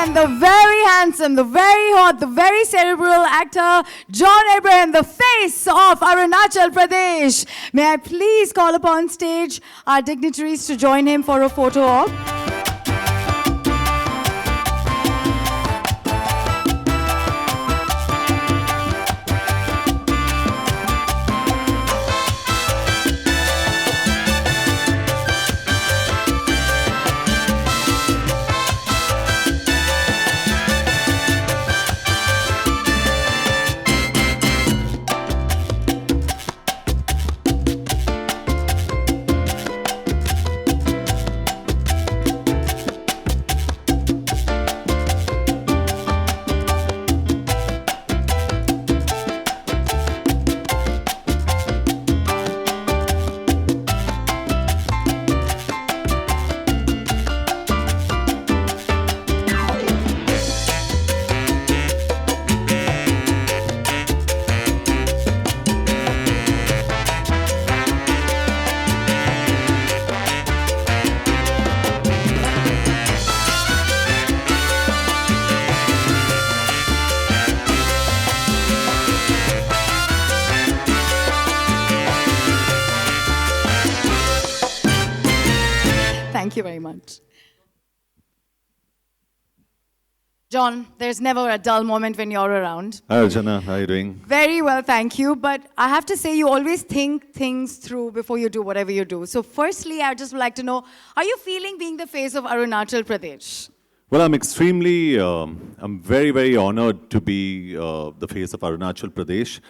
and the very handsome, the very hot, the very cerebral actor, John Abraham, the face of Arunachal Pradesh. May I please call upon stage our dignitaries to join him for a photo op. Thank you very much. John, there's never a dull moment when you're around. Hi, Archana. How are you doing? Very well, thank you. But I have to say, you always think things through before you do whatever you do. So firstly, I just would like to know, are you feeling being the face of Arunachal Pradesh? Well, I'm very, very honored to be the face of Arunachal Pradesh.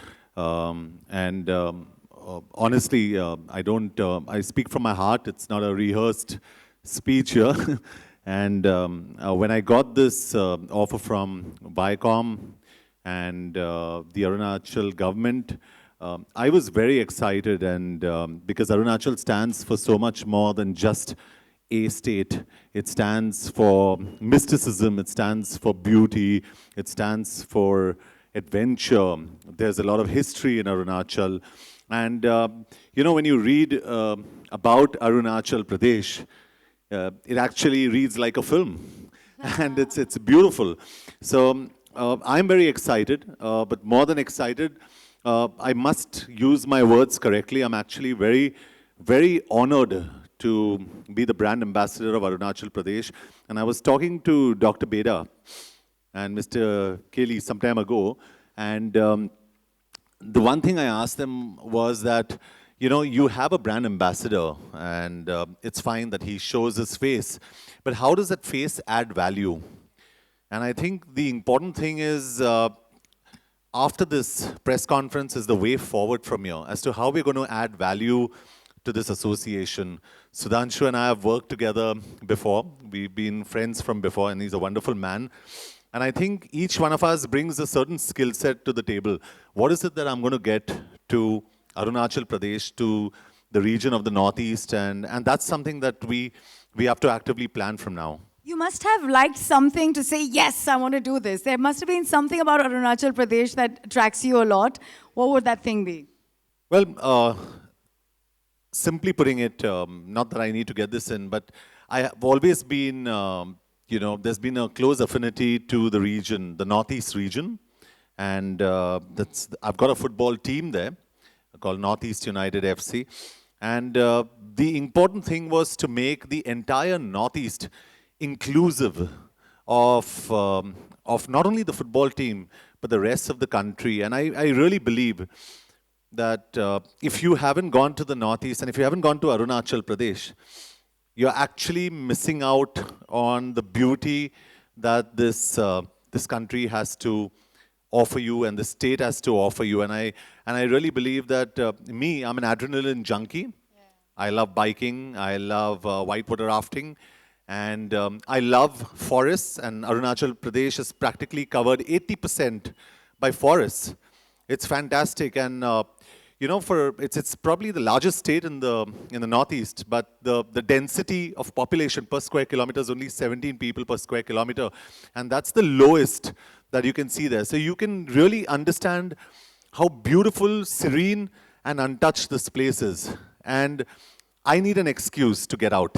Honestly, I speak from my heart. It's not a rehearsed speech here. And when I got this offer from Viacom and the Arunachal government, I was very excited, and because Arunachal stands for so much more than just a state. It stands for mysticism, it stands for beauty, it stands for adventure. There's a lot of history in Arunachal. And when you read about Arunachal Pradesh, it actually reads like a film. And it's beautiful. So I'm very excited, but more than excited, I must use my words correctly. I'm actually very, very honored to be the brand ambassador of Arunachal Pradesh. And I was talking to Dr. Beda and Mr. Kelly some time ago, and the one thing I asked them was that, you have a brand ambassador, and it's fine that he shows his face, but how does that face add value? And I think the important thing is, after this press conference is the way forward from here, as to how we're going to add value to this association. Sudhanshu and I have worked together before. We've been friends from before, and he's a wonderful man. And I think each one of us brings a certain skill set to the table. What is it that I'm going to get to Arunachal Pradesh, to the region of the Northeast? And that's something that we have to actively plan from now. You must have liked something to say, yes, I want to do this. There must have been something about Arunachal Pradesh that attracts you a lot. What would that thing be? Well, simply putting it, not that I need to get this in, but I have always been, there's been a close affinity to the region, the Northeast region. And I've got a football team there called Northeast United FC. And the important thing was to make the entire Northeast inclusive of not only the football team, but the rest of the country. And I really believe that if you haven't gone to the Northeast and if you haven't gone to Arunachal Pradesh, you're actually missing out on the beauty that this country has to offer you and the state has to offer you. And I really believe that I'm an adrenaline junkie. Yeah. I love biking, I love whitewater rafting, and I love forests, and Arunachal Pradesh is practically covered 80% by forests. It's fantastic, and it's probably the largest state in the Northeast, but the density of population per square kilometer is only 17 people per square kilometer, and that's the lowest that you can see there. So you can really understand how beautiful, serene, and untouched this place is. And I need an excuse to get out.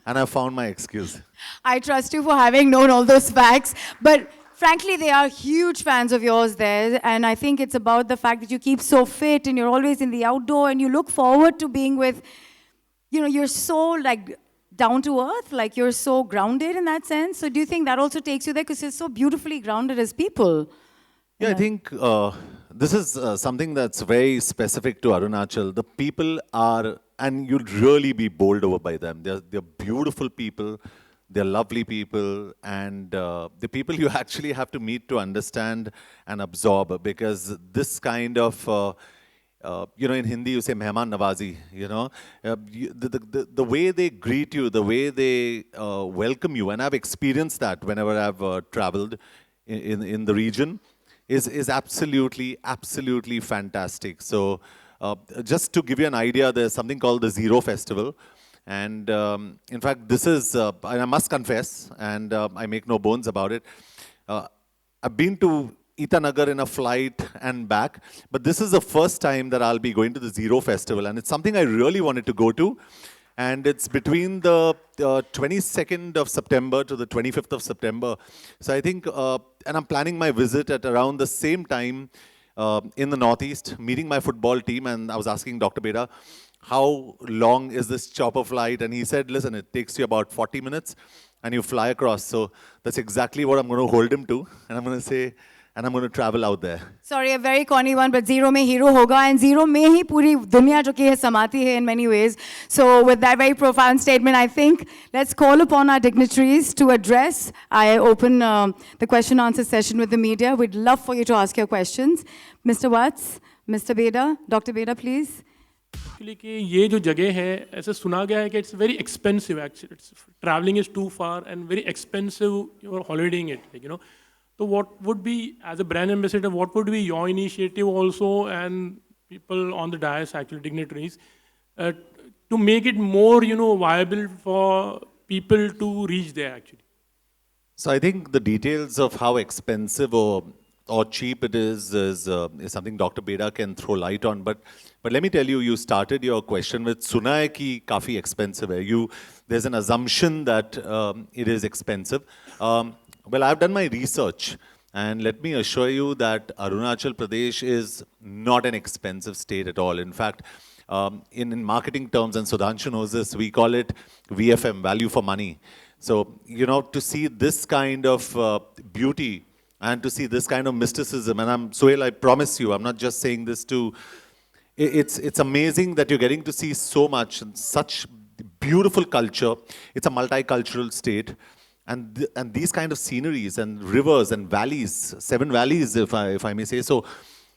and I found my excuse. I trust you for having known all those facts. But frankly, they are huge fans of yours there. And I think it's about the fact that you keep so fit and you're always in the outdoor and you look forward to being with, you're so like down to earth, like you're so grounded in that sense. So do you think that also takes you there? Because you're so beautifully grounded as people. Yeah, I think this is something that's very specific to Arunachal. The people are, and you'll really be bowled over by them. They're beautiful people, they're lovely people, and the people you actually have to meet to understand and absorb, because this kind of in Hindi you say mehman nawazi, the way they greet you, the way they welcome you, and I've experienced that whenever I've traveled in the region, is absolutely fantastic. So just to give you an idea, there's something called the Zero Festival. And in fact, this is, and I must confess, and I make no bones about it, I've been to Itanagar in a flight and back, but this is the first time that I'll be going to the Zero Festival, and it's something I really wanted to go to. And it's between the 22nd of September to the 25th of September. So I think, and I'm planning my visit at around the same time in the Northeast, meeting my football team, and I was asking Dr. Beda, how long is this chopper flight? And he said, listen, it takes you about 40 minutes and you fly across. So that's exactly what I'm going to hold him to. And I'm going to say, and I'm going to travel out there. Sorry, a very corny one, but Zero mein hero hoga, and Zero mein hi puri dunya jo ki hai samati hai in many ways. So with that very profound statement, I think let's call upon our dignitaries to address. I open the question answer session with the media. We'd love for you to ask your questions. Mr. Watts, Mr. Beda, Dr. Beda, please. Actually, कि ये जो जगह है ऐसे सुना गया है कि it's very expensive actually. Traveling is too far and very expensive. You're holidaying it, So what would be, as a brand ambassador, what would be your initiative also, and people on the dais, actually dignitaries, to make it more, viable for people to reach there actually? So I think the details of how expensive or cheap it is something Dr. Beda can throw light on. But let me tell you, you started your question with suna hai ki kafi expensive hai. There's an assumption that it is expensive. Well, I've done my research, and let me assure you that Arunachal Pradesh is not an expensive state at all. In fact, in marketing terms, and Sudhanshu knows this, we call it VFM, value for money. So, to see this kind of beauty and to see this kind of mysticism, and Suhail, I promise you, I'm not just saying this to, it's amazing that you're getting to see so much and such beautiful culture. It's a multicultural state. And these kind of sceneries and rivers and valleys, 7 valleys, if I may say so,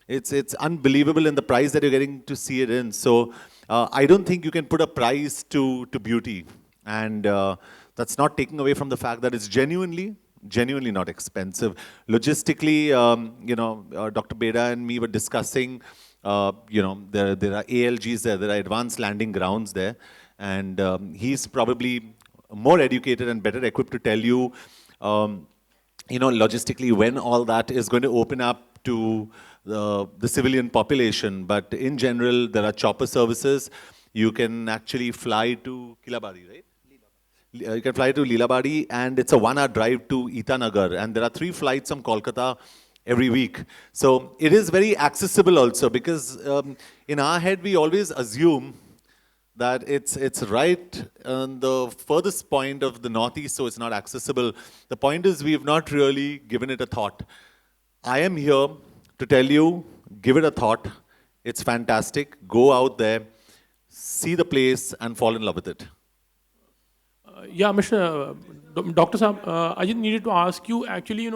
it's unbelievable in the price that you're getting to see it in. So I don't think you can put a price to beauty, and that's not taking away from the fact that it's genuinely not expensive. Logistically, Dr. Beda and me were discussing, there are ALGs there are advanced landing grounds there, and he's probably more educated and better equipped to tell you, logistically when all that is going to open up to the civilian population. But in general, there are chopper services. You can actually fly to Kilabari, right? You can fly to Lilabari, and it's a 1-hour drive to Itanagar. And there are 3 flights from Kolkata every week. So it is very accessible also, because in our head, we always assume that it's right on the furthest point of the Northeast, so it's not accessible. The point is, we've not really given it a thought. I am here to tell you, give it a thought. It's fantastic. Go out there, see the place, and fall in love with it. Yeah, Mr. Dr. Saab, I just needed to ask you, actually,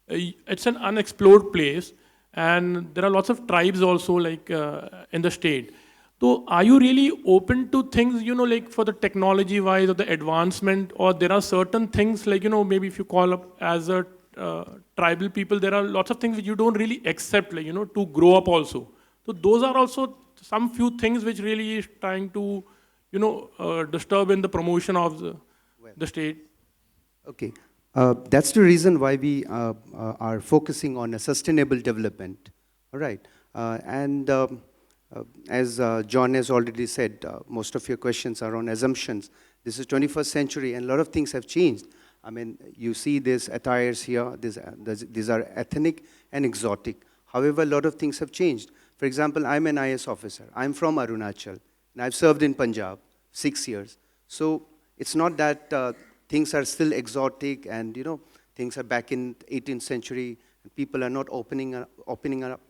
it's an unexplored place, and there are lots of tribes also, like in the state. So are you really open to things, like for the technology-wise or the advancement, or there are certain things like, maybe if you call up as a tribal people, there are lots of things which you don't really accept, like, to grow up also. So those are also some few things which really is trying to, disturb in the promotion of the state. Okay. That's the reason why we are focusing on a sustainable development. All right. As John has already said, most of your questions are on assumptions. This is 21st century, and a lot of things have changed. I mean, you see these attires here, these are ethnic and exotic. However, a lot of things have changed. For example, I'm an IS officer. I'm from Arunachal, and I've served in Punjab 6 years. So it's not that things are still exotic and, you know, things are back in 18th century, and people are not opening up.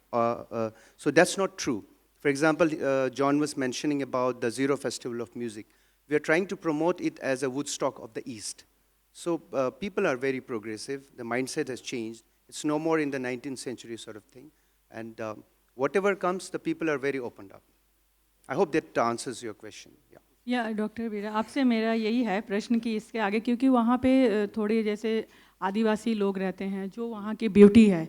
So that's not true. For example, John was mentioning about the Zero Festival of Music. We are trying to promote it as a Woodstock of the East. So people are very progressive. The mindset has changed. It's no more in the 19th century sort of thing. And whatever comes, the people are very opened up. I hope that answers your question. Yeah. या doctor बेरा आपसे मेरा यही है प्रश्न कि इसके आगे क्योंकि वहाँ पे थोड़े जैसे आदिवासी लोग रहते हैं जो वहाँ की ब्यूटी है,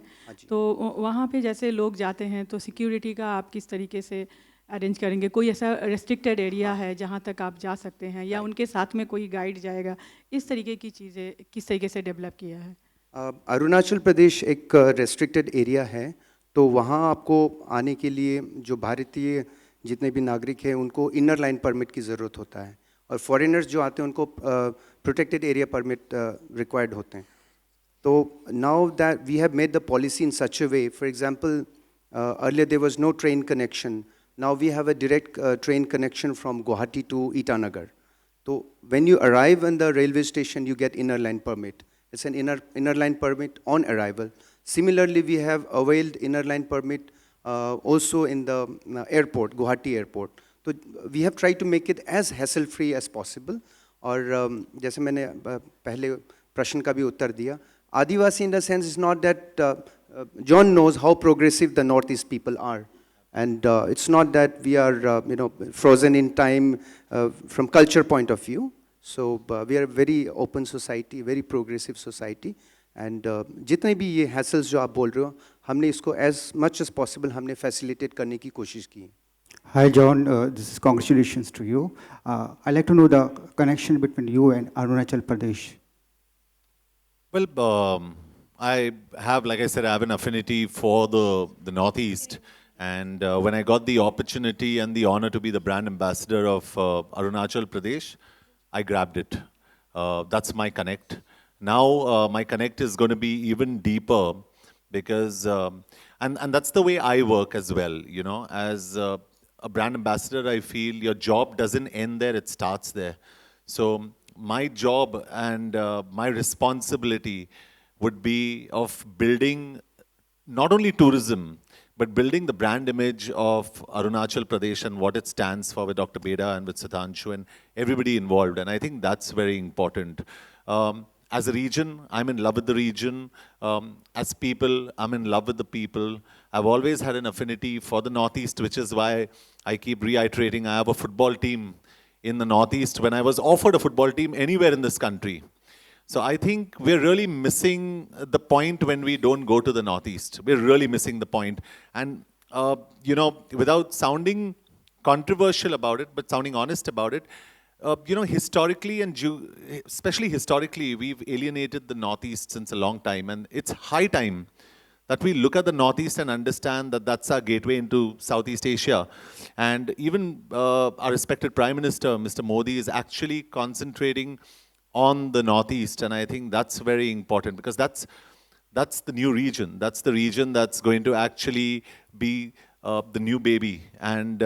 तो वहाँ पे जैसे लोग जाते हैं तो सिक्योरिटी का आप किस तरीके से अरेंज करेंगे? कोई ऐसा रेस्ट्रिक्टेड एरिया है जहाँ तक आप जा सकते हैं या उनके साथ में कोई गाइड जाएगा? इस तरीके की चीज़ें किस तरीके से डेवलप किया है? अरुणाचल प्रदेश एक रेस्ट्रिक्टेड एरिया है, तो वहाँ आपको आने के लिए जो भारतीय जितने भी नागरिक हैं उनको इनर लाइन परमिट की ज़रूरत होता है, और फॉरेनर्स जो आते हैं उनको प्रोटेक्टेड एरिया परमिट रिक्वायर्ड होते हैं. तो now that we have made the policy in such a way, for example earlier there was no train connection, now we have a direct train connection from Guwahati to Itanagar. तो when you arrive in the railway station you get inner line permit. It's an inner line permit on arrival. Similarly, we have availed inner line permit also in the airport, Guwahati airport. So we have tried to make it as hassle-free as possible. और जैसे मैंने पहले प्रश्न का भी उत्तर दिया, आदिवासी in the sense is not that John knows how progressive the Northeast people are. And it's not that we are frozen in time from culture point of view. So we are a very open society, very progressive society, and जितने भी ये hassles जो आप बोल रहे हो, हमने इसको as much as possible हमने facilitate करने की कोशिश की. Hi John, this is congratulations to you. I'd like to know the connection between you and Arunachal Pradesh. Well, I have, like I said, I have an affinity for the Northeast. And when I got the opportunity and the honor to be the brand ambassador of Arunachal Pradesh, I grabbed it. That's my connect. Now my connect is going to be even deeper because, and that's the way I work as well. You know, as a brand ambassador, I feel your job doesn't end there, it starts there. So my job and my responsibility would be of building not only tourism, but building the brand image of Arunachal Pradesh and what it stands for with Dr. Beda and with Sudhanshu and everybody involved. And I think that's very important. As a region, I'm in love with the region. As people, I'm in love with the people. I've always had an affinity for the Northeast, which is why I keep reiterating I have a football team in the Northeast when I was offered a football team anywhere in this country. So I think we're really missing the point when we don't go to the Northeast. We're really missing the point. And, without sounding controversial about it, but sounding honest about it, historically and especially historically, we've alienated the Northeast since a long time. And it's high time that we look at the Northeast and understand that that's our gateway into Southeast Asia. And even our respected Prime Minister, Mr. Modi, is actually concentrating on the Northeast, and I think that's very important because that's the new region. That's the region that's going to actually be the new baby. And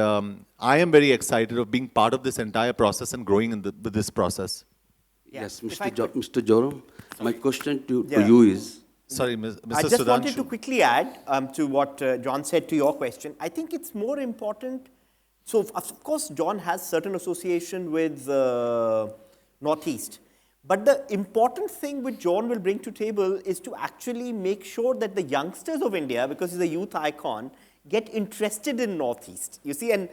I am very excited of being part of this entire process and growing with this process. Yes, Mr. Joram, my question to you is... Sorry, Mr. I just Sudhanshu. wanted to quickly add to what John said to your question. I think it's more important. So, of course, John has certain association with Northeast. But the important thing which John will bring to table is to actually make sure that the youngsters of India, because he's a youth icon, get interested in Northeast. You see, and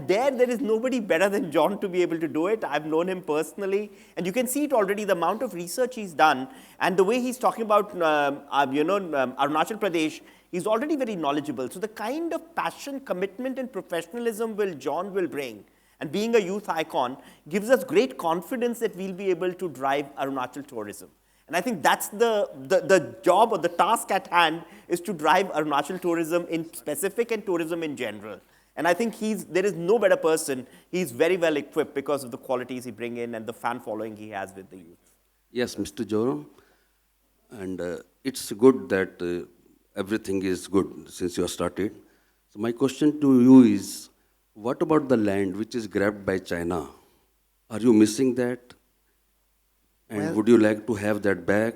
there is nobody better than John to be able to do it. I've known him personally, and you can see it already, the amount of research he's done, and the way he's talking about, Arunachal Pradesh, he's already very knowledgeable. So the kind of passion, commitment, and professionalism John will bring, and being a youth icon, gives us great confidence that we'll be able to drive Arunachal tourism. And I think that's the job or the task at hand, is to drive Arunachal tourism in specific and tourism in general. And I think there is no better person. He's very well equipped because of the qualities he brings in and the fan following he has with the youth. Yes, Mr. Joram. And it's good that everything is good since you have started. So my question to you is, what about the land which is grabbed by China? Are you missing that? And would you like to have that back?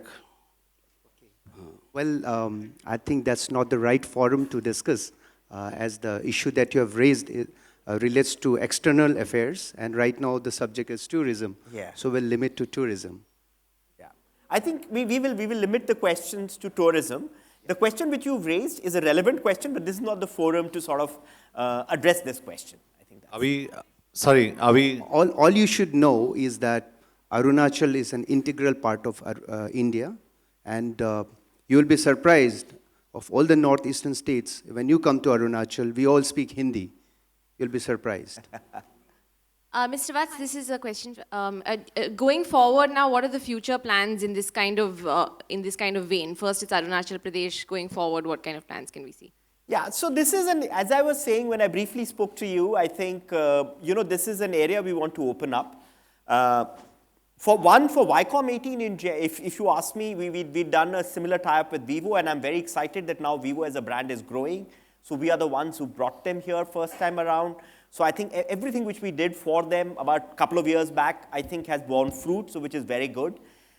Well, I think that's not the right forum to discuss, as the issue that you have raised relates to external affairs, and right now the subject is tourism. Yeah. So we'll limit to tourism. Yeah. I think we will limit the questions to tourism. The question which you've raised is a relevant question, but this is not the forum to sort of address this question. I think that's Are we? All you should know is that Arunachal is an integral part of India, and you will be surprised of all the northeastern states. When you come to Arunachal, we all speak Hindi. You'll be surprised. Mr. Vats, this is a question. Going forward now, what are the future plans in this kind of vein? First, it's Arunachal Pradesh. Going forward, what kind of plans can we see? Yeah, so this is as I was saying when I briefly spoke to you, I think, this is an area we want to open up. For Viacom 18 in India, if you ask me, we've done a similar tie-up with Vivo, and I'm very excited that now Vivo as a brand is growing. So we are the ones who brought them here first time around. So I think everything which we did for them about a couple of years back, I think has borne fruit, so which is very good.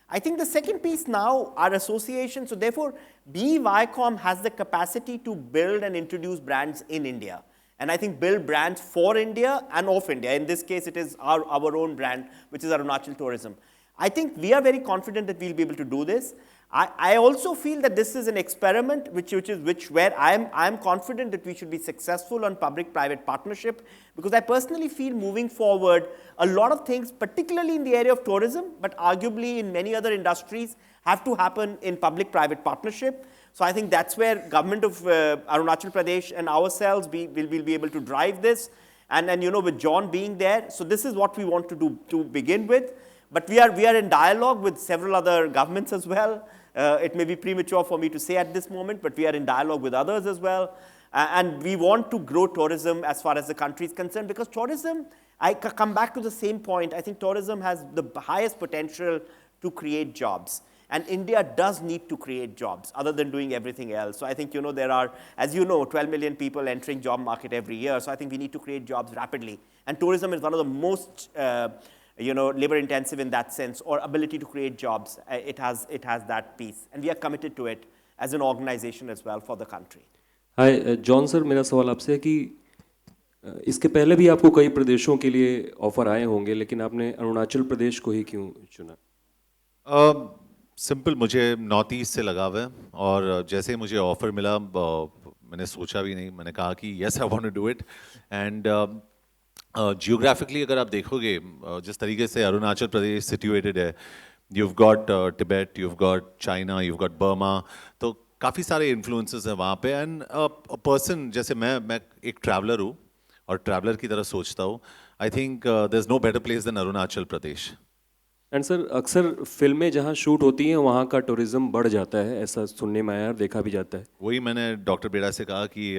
I think the second piece now, our association, so therefore, Viacom has the capacity to build and introduce brands in India. And I think build brands for India and of India. In this case, it is our own brand, which is Arunachal Tourism. I think we are very confident that we'll be able to do this. I also feel that this is an experiment where I'm confident that we should be successful on public-private partnership, because I personally feel moving forward, a lot of things, particularly in the area of tourism, but arguably in many other industries, have to happen in public-private partnership. So I think that's where government of Arunachal Pradesh and ourselves will be able to drive this. And with John being there, so this is what we want to do to begin with. But we are in dialogue with several other governments as well. It may be premature for me to say at this moment, but we are in dialogue with others as well. And we want to grow tourism as far as the country is concerned, because tourism, I come back to the same point, I think tourism has the highest potential to create jobs. And India does need to create jobs other than doing everything else. So I think, there are, as 12 million people entering job market every year. So I think we need to create jobs rapidly. And tourism is one of the most labor intensive in that sense, or ability to create jobs. It has that piece. And we are committed to it as an organization as well for the country. Hi, John sir, मेरा सवाल आपसे है कि इसके पहले भी आपको कई प्रदेशों के लिए ऑफर आए होंगे, लेकिन आपने अरुणाचल प्रदेश को ही क्यों चुना? सिंपल, मुझे नॉर्थ ईस्ट से लगाव है, और जैसे ही मुझे ऑफर मिला मैंने सोचा भी नहीं, मैंने कहा कि yes I want to do it. And geographically अगर आप देखोगे जिस तरीके से अरुणाचल प्रदेश सिचुएटेड है, you've got Tibet, you've got China, you've got Burma, तो काफ़ी सारे इन्फ्लुएंसेस हैं वहाँ पे. एंड अ पर्सन जैसे मैं एक ट्रैवलर हूँ और ट्रैवलर की तरह सोचता हूँ. I think there is no better place than Arunachal Pradesh. And sir, अक्सर फिल्में जहाँ शूट होती हैं वहाँ का टूरिज्म बढ़ जाता है, ऐसा सुनने में आया और देखा भी जाता है. वही मैंने डॉक्टर बेड़ा से कहा कि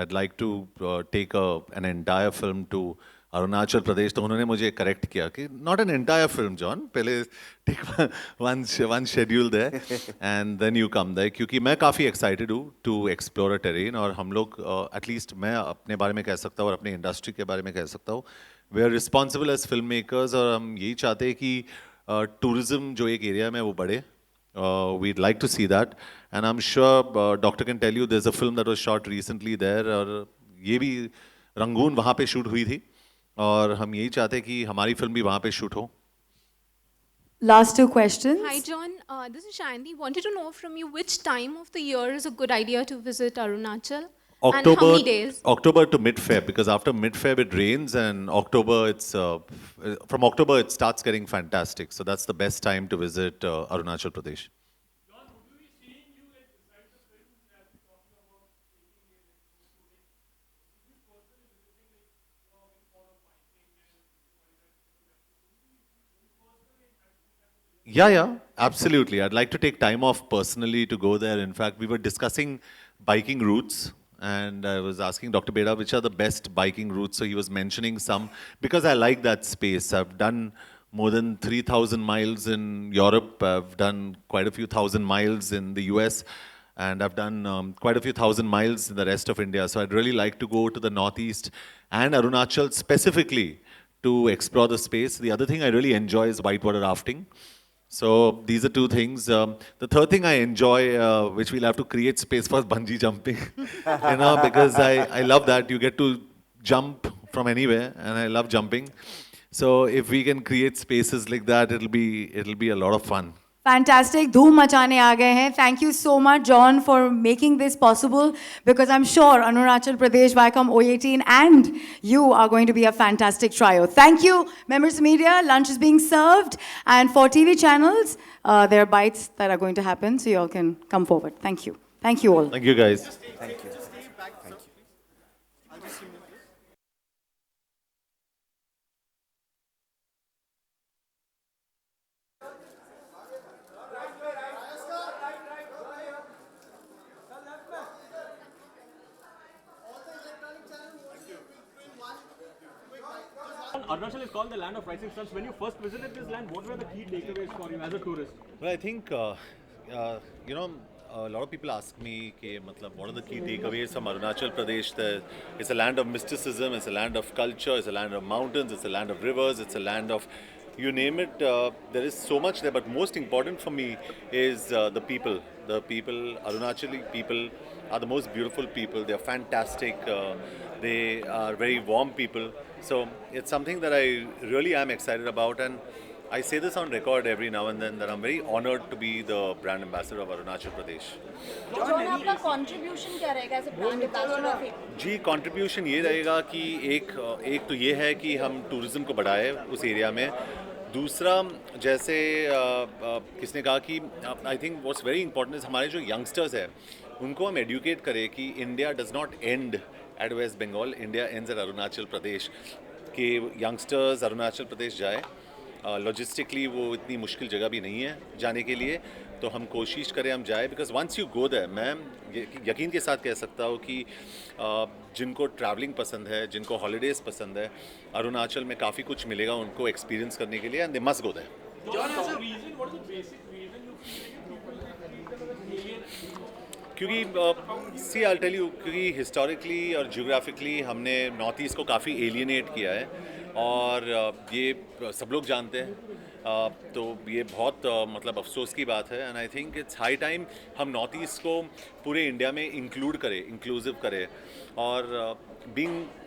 I'd like to take an entire film to Arunachal Pradesh. तो उन्होंने मुझे करेक्ट किया कि not an entire film John, पहले take one schedule there and then you come there, क्योंकि मैं काफ़ी एक्साइटेड हूँ टू एक्सप्लोर अ टेरेन. और हम लोग एटलीस्ट मैं अपने बारे में कह सकता हूँ और अपने इंडस्ट्री के बारे में कह सकता हूँ, we are responsible as film makers, और हम यही चाहते हैं कि टूरिज्म जो एक एरिया में वो बढ़े. We'd like to see that, and I'm sure doctor can tell you there's a film that was shot recently there, और ये भी रंगून वहाँ पे शूट हुई थी, और हम यही चाहते हैं कि हमारी फिल्म भी वहाँ पे शूट हो. Last two questions. Hi John, this is Shandy. Wanted to know from you which time of the year is a good idea to visit Arunachal? And how many days? October to mid-Feb, because after mid-Feb it rains, and October from October it starts getting fantastic. So that's the best time to visit Arunachal Pradesh. John, would we be seeing you at beside the films as we're talking about taking in shooting? Would you be personally visiting in form of biking and Yeah, absolutely. I'd like to take time off personally to go there. In fact, we were discussing biking routes and I was asking Dr. Beda which are the best biking routes. So he was mentioning some, because I like that space. I've done more than 3,000 miles in Europe. I've done quite a few thousand miles in the US, and I've done quite a few thousand miles in the rest of India. So I'd really like to go to the Northeast and Arunachal specifically to explore the space. The other thing I really enjoy is whitewater rafting. So these are two things. The third thing I enjoy, which we'll have to create space for, is bungee jumping. Because I love that. You get to jump from anywhere, and I love jumping. So if we can create spaces like that, it'll be a lot of fun. Fantastic. Dhoom machane aa gaye hain. Thank you so much, John, for making this possible, because I'm sure Arunachal Pradesh, Viacom O18 and you are going to be a fantastic trio. Thank you, members of media. Lunch is being served. And for TV channels, there are bites that are going to happen, so you all can come forward. Thank you. Thank you all. Thank you, guys. Thank you. Arunachal is called the land of rising suns. When you first visited this land, what were the key takeaways for you as a tourist? Well, I think, a lot of people ask me, what are the key takeaways from Arunachal Pradesh? It's a land of mysticism, it's a land of culture, it's a land of mountains, it's a land of rivers, it's a land of, you name it, there is so much there. But most important for me is the people. The people, Arunachali people are the most beautiful people. They're fantastic. They are very warm people. So it's something that I really am excited about, and I say this on record every now and then that I'm very honored to be the brand ambassador of Arunachal Pradesh. John, आपका contribution क्या रहेगा as a brand ambassador of it? जी, contribution ये रहेगा कि एक तो ये है कि हम टूरिज्म को बढ़ाएं उस एरिया में. दूसरा, जैसे किसने कहा कि I think what's very important is हमारे जो यंगस्टर्स हैं उनको हम एडुकेट करें कि India does not end at West Bengal, India ends at Arunachal Pradesh. कि यंगस्टर्स अरुणाचल प्रदेश जाए. लॉजिस्टिकली वो इतनी मुश्किल जगह भी नहीं है जाने के लिए, तो हम कोशिश करें हम जाए. Because once you go there, मैं यकीन के साथ कह सकता हूँ कि जिनको ट्रैवलिंग पसंद है, जिनको हॉलीडेज़ पसंद है, अरुणाचल में काफ़ी कुछ मिलेगा उनको एक्सपीरियंस करने के लिए, and they must go there. क्योंकि सी आई टेल यू, क्योंकि हिस्टोरिकली और जियोग्राफिकली हमने नॉर्थ ईस्ट को काफ़ी एलियनेट किया है, और ये सब लोग जानते हैं. तो ये बहुत मतलब अफसोस की बात है. And I think it's high time हम नॉर्थ ईस्ट को पूरे इंडिया में इंक्लूड करें, इंक्लूसिव करें. और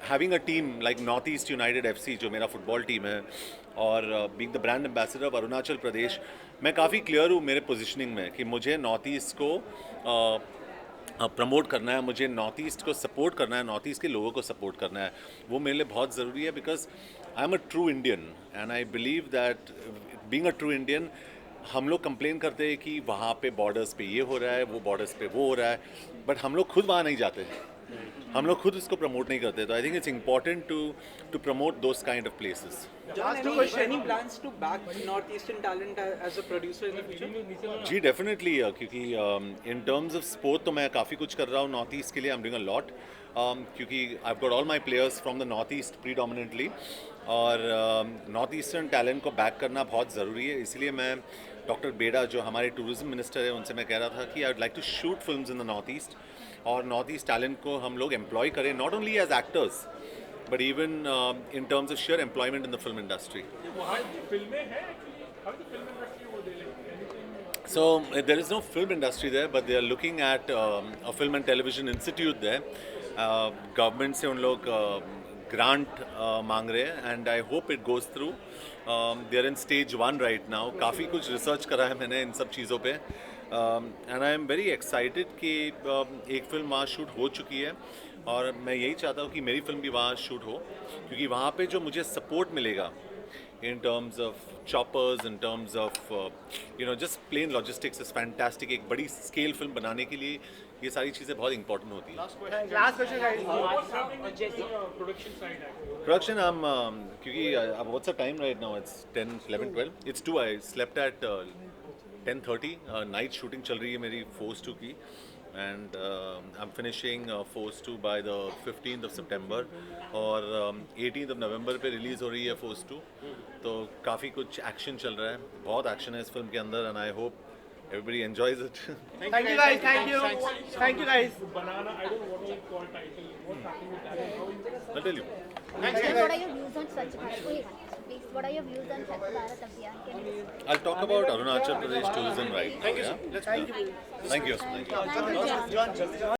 having a team like North East United FC, जो मेरा फुटबॉल टीम है, और being the brand ambassador of Arunachal Pradesh, मैं काफ़ी क्लियर हूँ मेरे पोजीशनिंग में कि मुझे नॉर्थ ईस्ट को प्रमोट करना है, मुझे नॉर्थ ईस्ट को सपोर्ट करना है, नॉर्थ ईस्ट के लोगों को सपोर्ट करना है. वो मेरे लिए बहुत ज़रूरी है, because I am a true Indian and I believe that being a true Indian, हम लोग कंप्लेन करते हैं कि वहाँ पे बॉर्डर्स पे ये हो रहा है, वो बॉर्डर्स पे वो हो रहा है, बट हम लोग खुद वहाँ नहीं जाते, हम लोग खुद इसको प्रमोट नहीं करते. तो I think it's important to promote those kind of places. Any plans to back northeastern talent as a producer in the future? जी, डेफिनेटली. क्योंकि इन टर्म्स ऑफ स्पोर्ट तो मैं काफ़ी कुछ कर रहा हूँ नॉर्थ ईस्ट के लिए. I am doing a lot, क्योंकि I have got all my players from the north East predominantly, और नॉर्थ ईस्टर्न टैलेंट को बैक करना बहुत ज़रूरी है. इसलिए मैं डॉक्टर बेड़ा, जो हमारे टूरिज्म मिनिस्टर है, उनसे मैं कह रहा था कि I would like to shoot films in the north east, और नॉर्थ ईस्ट टैलेंट को हम लोग एम्प्लॉय करें, not only as actors but even in terms of sheer employment in the film industry. So there is no film industry there, but they are looking at a film and television institute there. Government से उन लोग grant मांग रहे हैं, and I hope it goes through. They are in stage 1 right now. काफ़ी कुछ research करा है मैंने इन सब चीज़ों पे, and I am very excited कि एक फिल्म वहाँ शूट हो चुकी है, और मैं यही चाहता हूँ कि मेरी फिल्म भी वहाँ शूट हो, क्योंकि वहाँ पे जो मुझे सपोर्ट मिलेगा in terms of choppers, in terms of just plain logistics is fantastic. एक बड़ी स्केल फिल्म बनाने के लिए ये सारी चीज़ें बहुत इंपॉर्टेंट होती हैं. Last question, production side. Production, क्योंकि what's the time right now? It's 10, 11, 12. It's 2. I slept at 10:30. Night shooting चल रही है मेरी Force 2 की, and I'm finishing Force 2 by the 15th of September और 18th of November पे रिलीज़ हो रही है Force 2, तो काफ़ी कुछ एक्शन चल रहा है, बहुत एक्शन है इस फिल्म के अंदर and I hope everybody enjoys it. Thank you guys. Thank you. Thank you guys. Banana, I don't know what is called title. What's happening with that? I'll tell you. Thank you What guys. are your views on Swachh Bharat? Please, what are your views on Swachh Bharat Abhiyan? Can you I'll talk about Arunachal Pradesh tourism right now. Thank you. Yeah? Let's thank you. Thank you. Thank you, John.